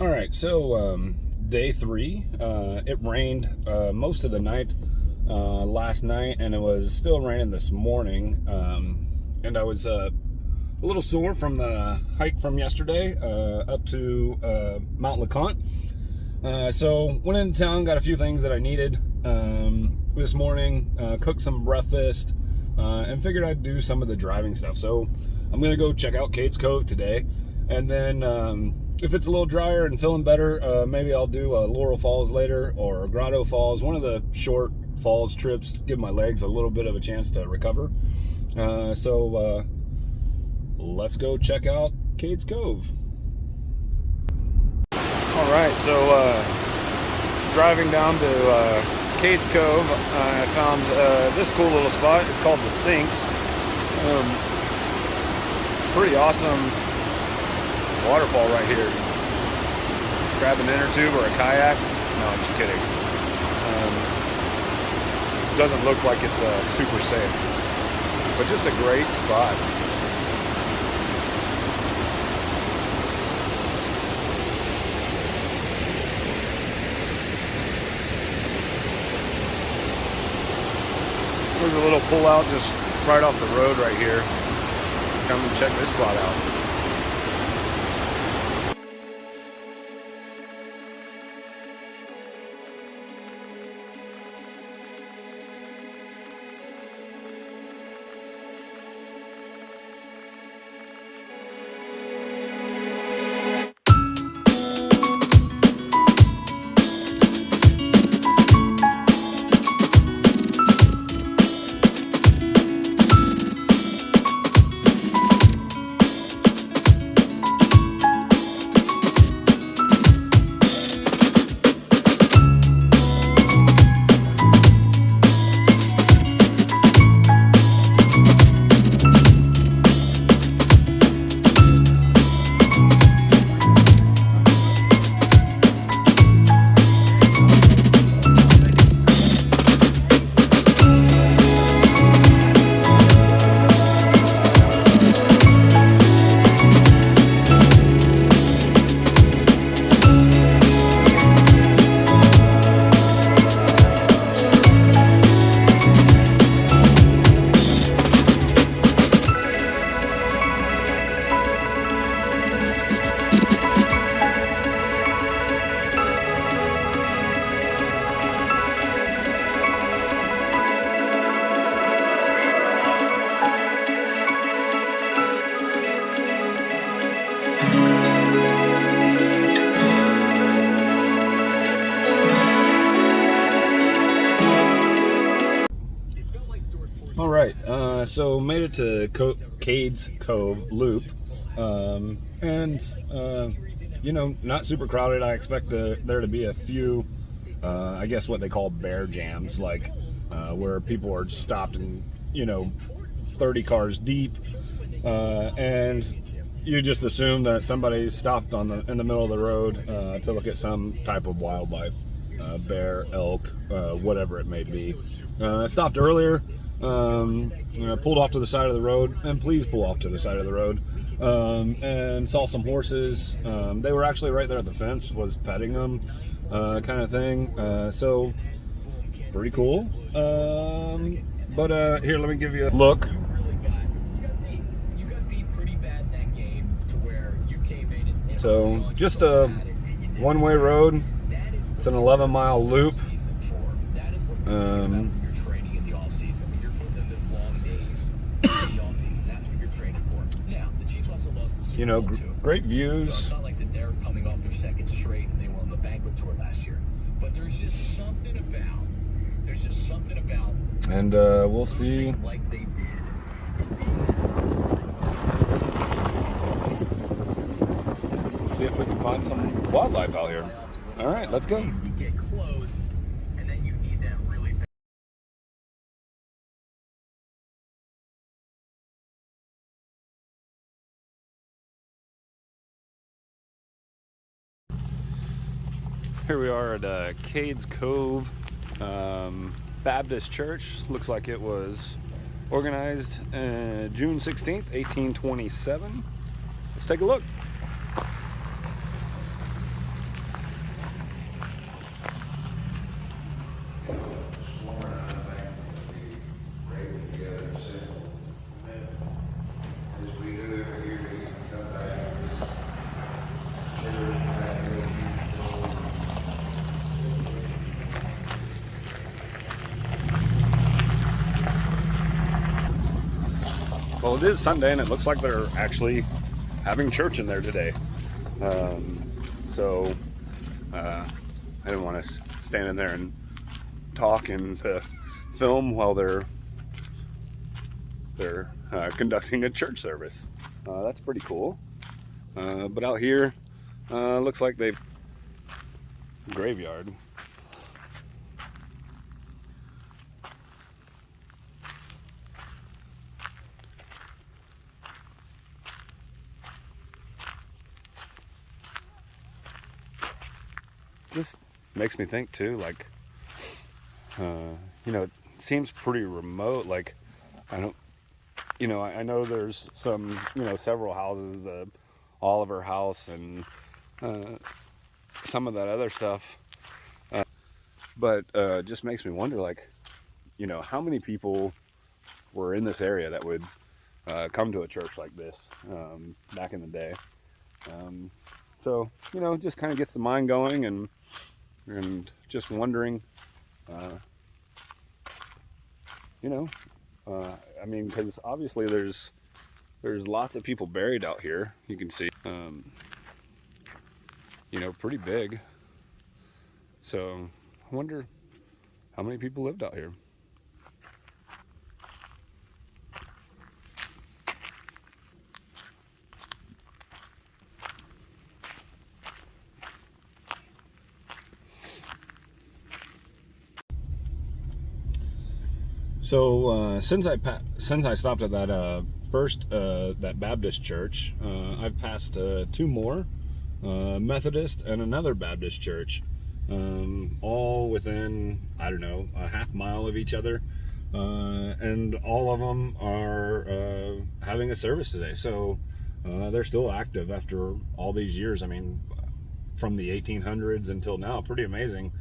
All right, so day 3. It rained most of the night last night, and it was still raining this morning. And I was a little sore from the hike from yesterday up to Mount LeConte. So went into town, got a few things that I needed this morning, cooked some breakfast, and figured I'd do some of the driving stuff. So I'm gonna go check out Cades Cove today, and then if it's a little drier and feeling better, maybe I'll do Laurel Falls later, or Grotto Falls, one of the short falls trips, give my legs a little bit of a chance to recover. So let's go check out Cades Cove. All right, so driving down to Cades Cove, I found this cool little spot. It's called the Sinks. Pretty awesome waterfall right here. Grab an inner tube or a kayak. No, I'm just kidding. Doesn't look like it's super safe, but just a great spot. There's a little pull out just right off the road right here. Come and check this spot out. All right, so made it to Cades Cove Loop, and you know, not super crowded. I expect there to be a few, I guess what they call bear jams, like where people are stopped and, you know, 30 cars deep, and you just assume that somebody's stopped in the middle of the road to look at some type of wildlife, bear, elk, whatever it may be. Stopped earlier. Pulled off to the side of the road, and please pull off to the side of the road, and saw some horses. They were actually right there at the fence, was petting them, kind of thing. So pretty cool. But here, let me give you a look. So just a one-way road. It's an 11-mile loop. You know, great views. It's not like that they're coming off their second straight and they were on the banquet tour last year. But there's just something about. And we'll see. Like they did. See if we can find some wildlife out here. All right, let's go. You get close, and then you need that really bad. Here we are at Cades Cove Baptist Church. Looks like it was organized June 16th, 1827. Let's take a look. Well, it is Sunday, and it looks like they're actually having church in there today. So I didn't want to stand in there and talk and film while they're conducting a church service. That's pretty cool. But out here, looks like they've graveyard. Just makes me think too, like, you know, it seems pretty remote. Like, I don't, you know, I know there's some, you know, several houses, the Oliver House and some of that other stuff. But just makes me wonder, like, you know, how many people were in this area that would come to a church like this back in the day. So, you know, just kind of gets the mind going and just wondering, you know, I mean, because obviously there's lots of people buried out here. You can see, you know, pretty big. So I wonder how many people lived out here. So since I stopped at that first that Baptist church, I've passed two more, Methodist and another Baptist church, all within, I don't know, a half mile of each other, and all of them are having a service today. So they're still active after all these years. I mean, from the 1800s until now. Pretty amazing.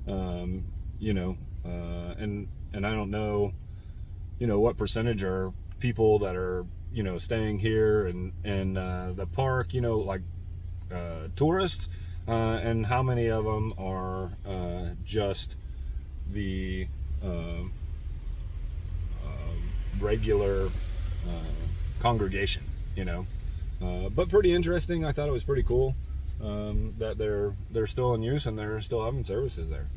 You know, and I don't know, you know, what percentage are people that are, you know, staying here and the park, you know, like tourists, and how many of them are just the regular congregation, you know. But pretty interesting. I thought it was pretty cool that they're still in use and they're still having services there.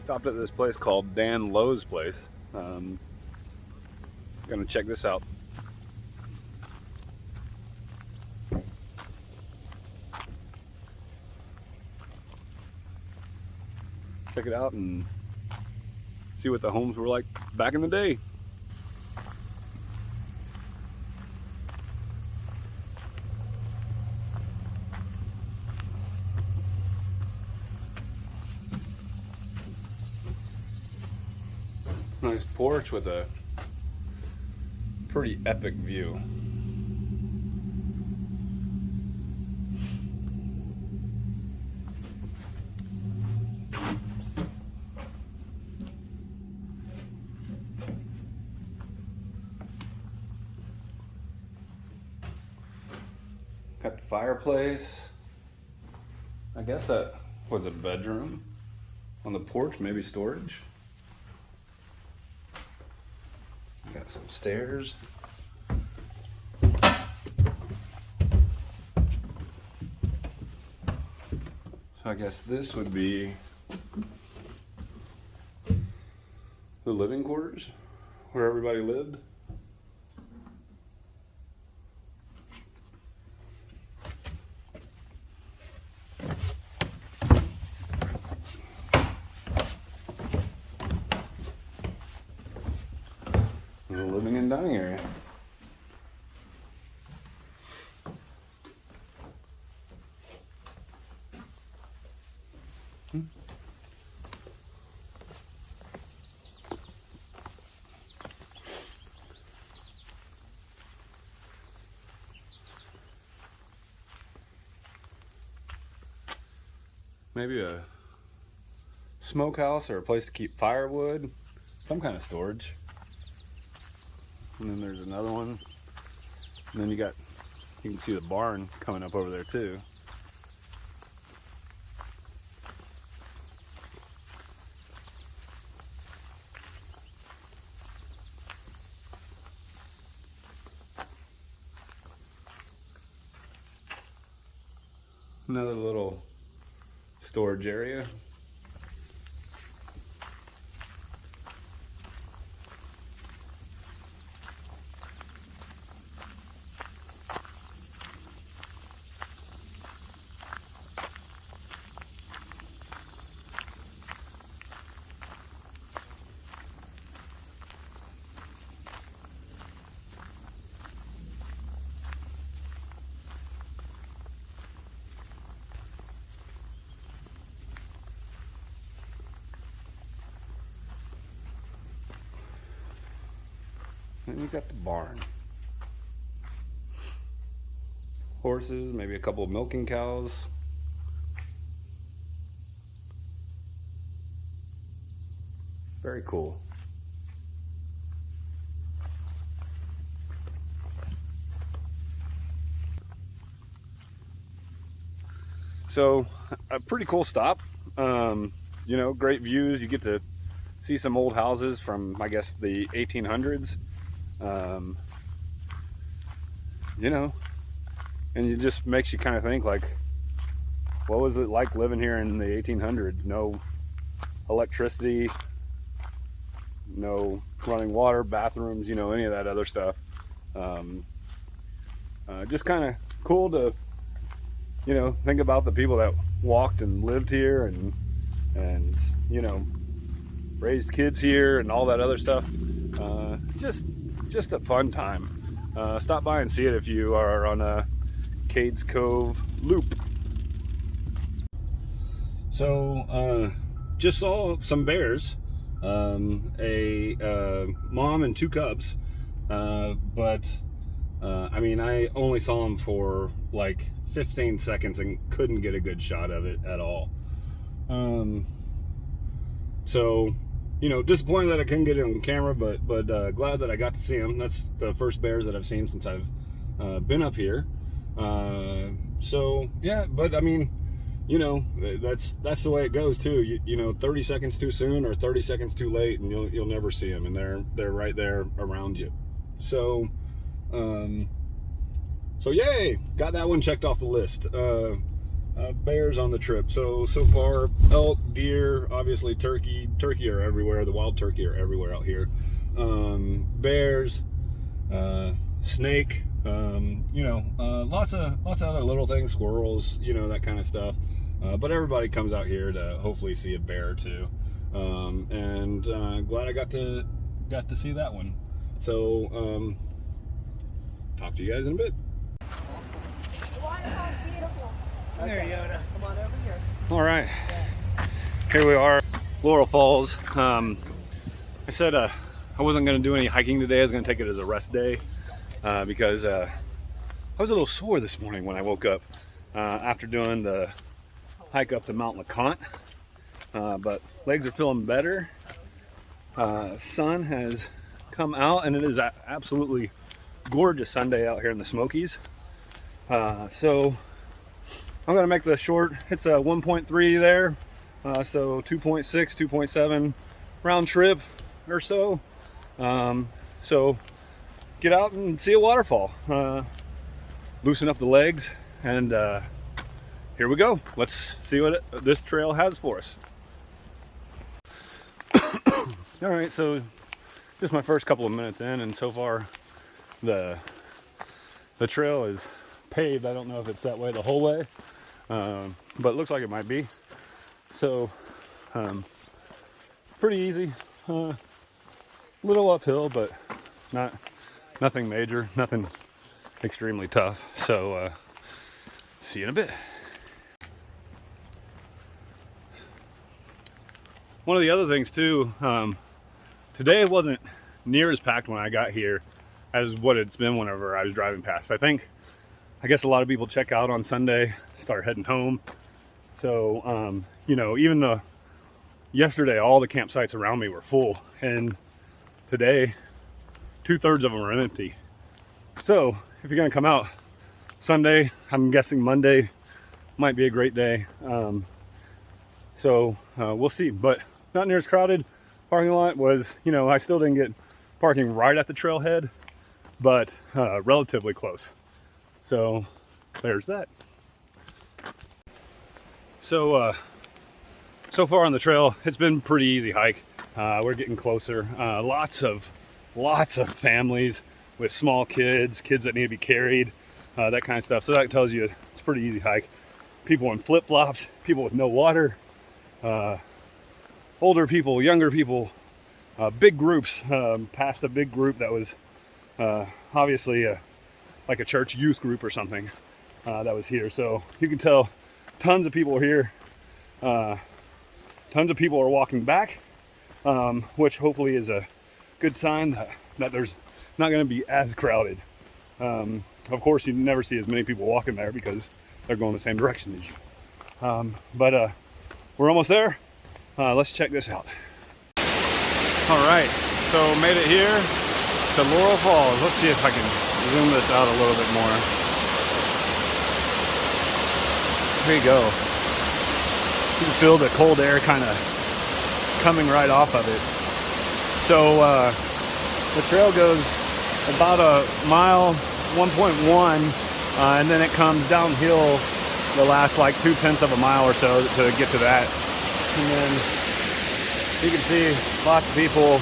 Stopped at this place called Dan Lowe's Place. Gonna check this out. Check it out and see what the homes were like back in the day. Nice porch with a pretty epic view. Got the fireplace. I guess that was a bedroom. On the porch, maybe storage. Got some stairs. So I guess this would be the living quarters where everybody lived. The living and dining area. Maybe a smokehouse or a place to keep firewood, some kind of storage. And then there's another one. And then you can see the barn coming up over there too. Another little storage area. And you got the barn. Horses, maybe a couple of milking cows. Very cool. So, a pretty cool stop. You know, great views. You get to see some old houses from, I guess, the 1800s. You know, and it just makes you kind of think, like, what was it like living here in the 1800s? No electricity, no running water, bathrooms, you know, any of that other stuff. Just kind of cool to, you know, think about the people that walked and lived here and you know, raised kids here and all that other stuff. Just a fun time. Stop by and see it if you are on a Cades Cove Loop. So just saw some bears, a mom and two cubs, but I mean, I only saw them for like 15 seconds and couldn't get a good shot of it at all. So, you know, disappointed that I couldn't get it on camera, but glad that I got to see them. That's the first bears that I've seen since I've been up here. So yeah, but I mean, you know, that's the way it goes too. You know, 30 seconds too soon or 30 seconds too late, and you'll never see them, and they're right there around you. So, so yay, got that one checked off the list. bears on the trip. So far, elk, deer, obviously turkey are everywhere. The wild turkey are everywhere out here. Bears, snake, lots of other little things, squirrels, that kind of stuff. But everybody comes out here to hopefully see a bear too. Glad I got to see that one. So talk to you guys in a bit. There, Yoda. Come on over here. All right, here we are, Laurel Falls. I said I wasn't going to do any hiking today. I was going to take it as a rest day because I was a little sore this morning when I woke up after doing the hike up to Mount LeConte. But legs are feeling better. Sun has come out, and it is absolutely gorgeous Sunday out here in the Smokies. So I'm gonna make the short. It's a 1.3 there, so 2.6, 2.7 round trip or so. So get out and see a waterfall, loosen up the legs, and here we go. Let's see what this trail has for us. All right, so just my first couple of minutes in, and so far the trail is paved. I don't know if it's that way the whole way, but it looks like it might be. So pretty easy, little uphill, but nothing major, nothing extremely tough. So see you in a bit. One of the other things too, today it wasn't near as packed when I got here as what it's been whenever I was driving past. I guess a lot of people check out on Sunday, start heading home. So, even yesterday, all the campsites around me were full, and today, 2/3 of them are empty. So, if you're gonna come out Sunday, I'm guessing Monday might be a great day. We'll see, but not near as crowded. Parking lot was, I still didn't get parking right at the trailhead, but relatively close. So there's that. So far on the trail, it's been pretty easy hike. We're getting closer. Lots of families with small kids that need to be carried, that kind of stuff. So that tells you it's a pretty easy hike. People in flip-flops, people with no water, older people, younger people, big groups. Past a big group that was obviously like a church youth group or something that was here. So you can tell tons of people are here. Tons of people are walking back, which hopefully is a good sign that there's not going to be as crowded. Of course, you never see as many people walking there because they're going the same direction as you. But we're almost there. Let's check this out. All right, so made it here to Laurel Falls. Let's see if I can zoom this out a little bit more. There you go. You can feel the cold air kind of coming right off of it. So the trail goes about a mile, 1.1, and then it comes downhill the last like 2/10 of a mile or so to get to that. And then you can see lots of people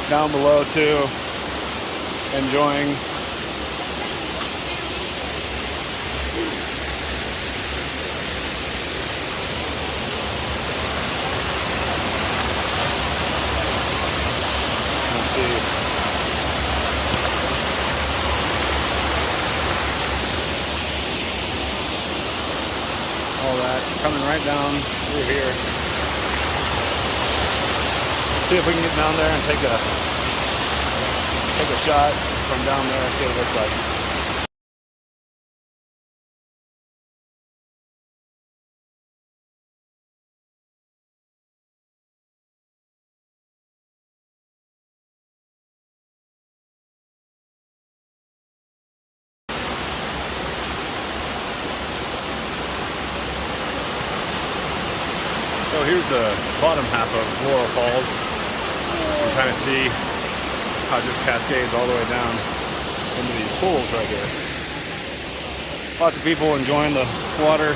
down below too, enjoying. Let's see. All that coming right down through here. See if we can get down there and take a shot from down there and see what it looks like. So here's the bottom half of Laurel Falls. You can kind of see how it just cascades all the way down into these pools right here. Lots of people enjoying the water.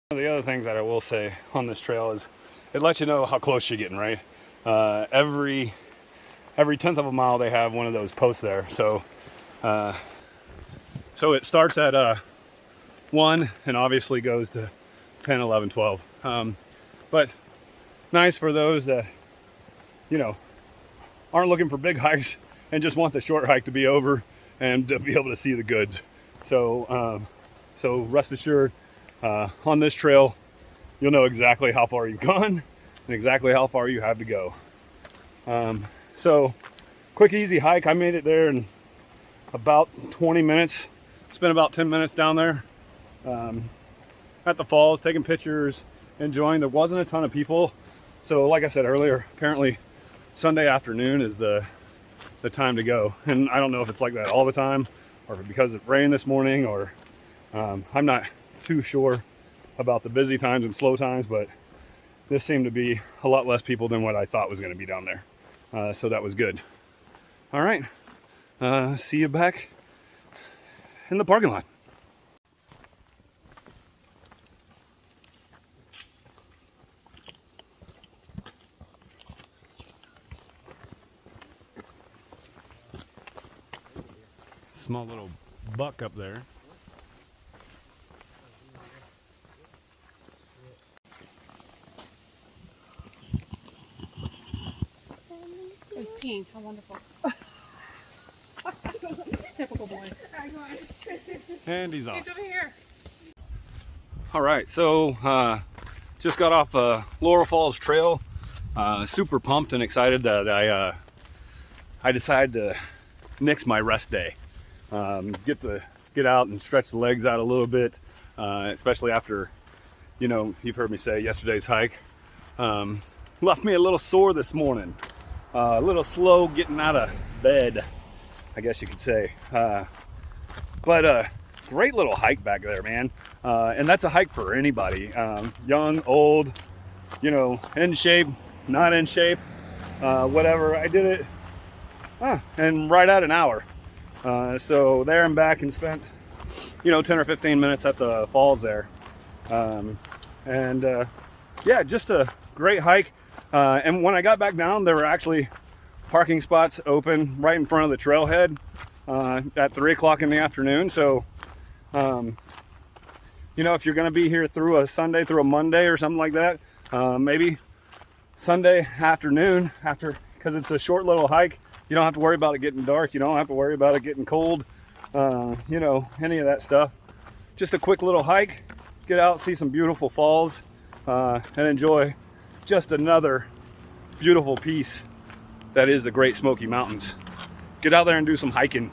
One of the other things that I will say on this trail is it lets you know how close you're getting, right? Every 10th of a mile they have one of those posts there. So it starts at 1 and obviously goes to 10, 11, 12. But nice for those that, you know, aren't looking for big hikes and just want the short hike to be over and to be able to see the goods. So rest assured, on this trail, you'll know exactly how far you've gone and exactly how far you have to go. So quick, easy hike. I made it there in about 20 minutes. Spent about 10 minutes down there at the falls, taking pictures, enjoying. There wasn't a ton of people. So like I said earlier, apparently Sunday afternoon is the time to go. And I don't know if it's like that all the time or because it rained this morning, or I'm not too sure about the busy times and slow times, but this seemed to be a lot less people than what I thought was going to be down there. So that was good. All right. See you back in the parking lot. Small little buck up there. It's pink. How wonderful. Typical boy. And he's off. He's over here. All right, so just got off Laurel Falls trail. Super pumped and excited that I decided to nix my rest day. Get out and stretch the legs out a little bit, especially after, you know, you've heard me say yesterday's hike left me a little sore this morning. A little slow getting out of bed, I guess you could say. But great little hike back there, man. And that's a hike for anybody, young, old, you know, in shape, not in shape, whatever. I did it in right at an hour. So there and back, and spent, you know, 10 or 15 minutes at the falls there. Yeah, just a great hike. And when I got back down, there were actually parking spots open right in front of the trailhead at 3 o'clock in the afternoon. So, you know, if you're going to be here through a Sunday, through a Monday or something like that, maybe Sunday afternoon, because it's a short little hike, you don't have to worry about it getting dark. You don't have to worry about it getting cold, you know, any of that stuff. Just a quick little hike, get out, see some beautiful falls, and enjoy just another beautiful piece that is the Great Smoky Mountains. Get out there and do some hiking.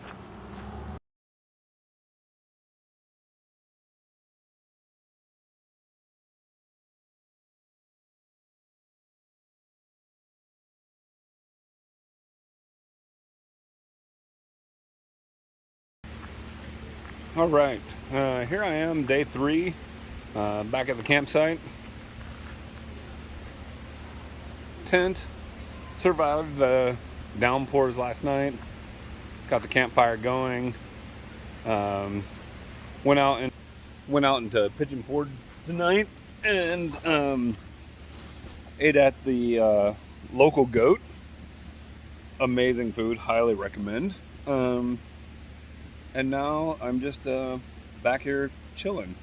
All right, here I am, day 3, back at the campsite. Tent, survived the downpours last night, got the campfire going, went out into Pigeon Forge tonight, and ate at the local goat. Amazing food, highly recommend. And now I'm just back here chilling.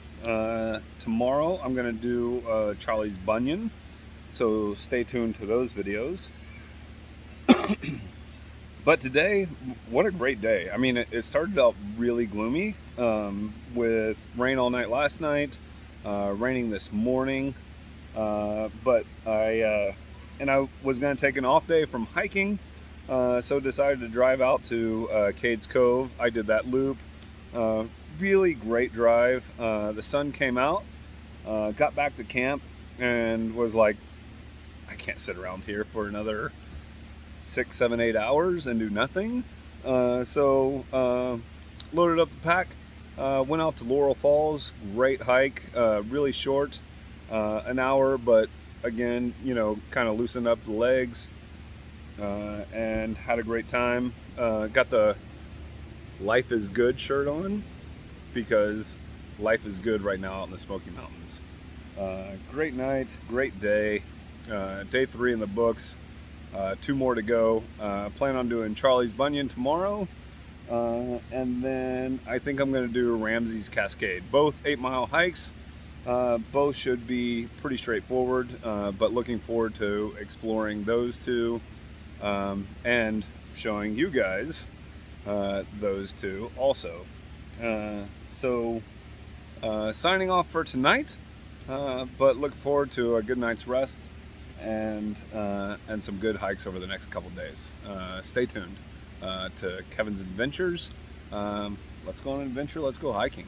Tomorrow I'm gonna do Charlie's Bunion, so stay tuned to those videos. But today, what a great day. I mean, it started out really gloomy with rain all night last night, raining this morning, but I was gonna take an off day from hiking, so decided to drive out to Cades Cove. I did that loop. Really great drive. The sun came out, got back to camp, and was like, I can't sit around here for another 6, 7, 8 hours and do nothing. So loaded up the pack, went out to Laurel Falls. Great hike, really short, an hour, but again, you know, kind of loosened up the legs, and had a great time. Got the Life is Good shirt on because life is good right now out in the Smoky Mountains. Great night, great day. Day 3 in the books. 2 more to go. Plan on doing Charlie's Bunyan tomorrow, and then I think I'm going to do Ramsey's Cascade. Both 8-mile hikes. Both should be pretty straightforward, but looking forward to exploring those two, and showing you guys those two also. Signing off for tonight, but look forward to a good night's rest and some good hikes over the next couple days. Stay tuned to Kevin's Adventures. Let's go on an adventure. Let's go hiking.